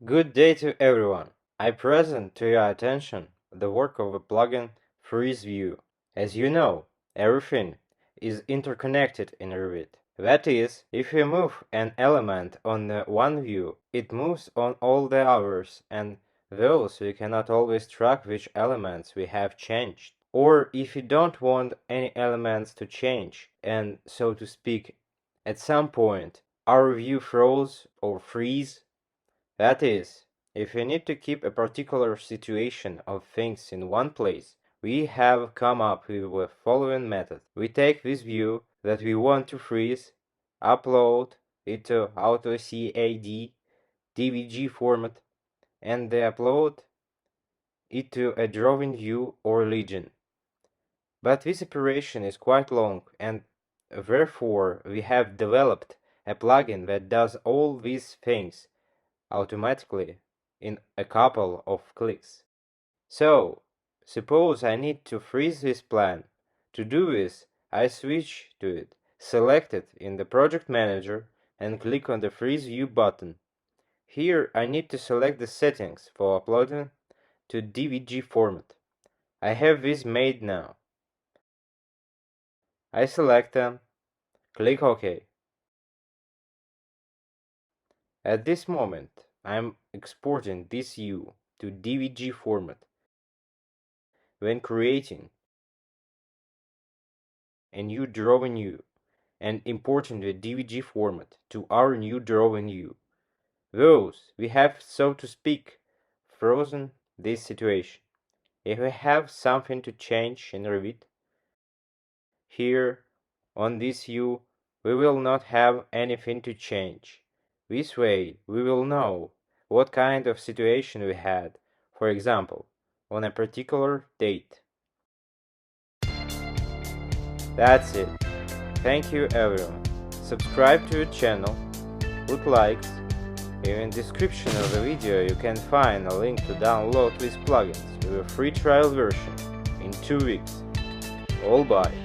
Good day to everyone. I present to your attention the work of a plugin Freeze View. As you know, everything is interconnected in Revit. That is, if we move an element on the one view, it moves on all the others, and those we cannot always track which elements we have changed. Or if we don't want any elements to change, and so to speak, at some point our view froze or freeze. That is, if we need to keep a particular situation of things in one place, we have come up with the following method. We take this view that we want to freeze, upload it to AutoCAD DVG format, and upload it to a drawing view or legend. But this operation is quite long, and therefore we have developed a plugin that does all these things automatically in a couple of clicks. So, suppose I need to freeze this plan. To do this, I switch to it, select it in the project manager, and click on the Freeze View button. Here I need to select the settings for uploading to DVG format. I have this made now. I select them, click OK. At this moment, I am exporting this view to DVG format. When creating a new drawing view and importing the DVG format to our new drawing view, those we have, so to speak, frozen this situation. If we have something to change in Revit, here on this view we will not have anything to change. This way we will know what kind of situation we had, for example, on a particular date. That's it. Thank you everyone. Subscribe to the channel, put likes. In the description of the video you can find a link to download these plugins with a free trial version in 2 weeks. All bye.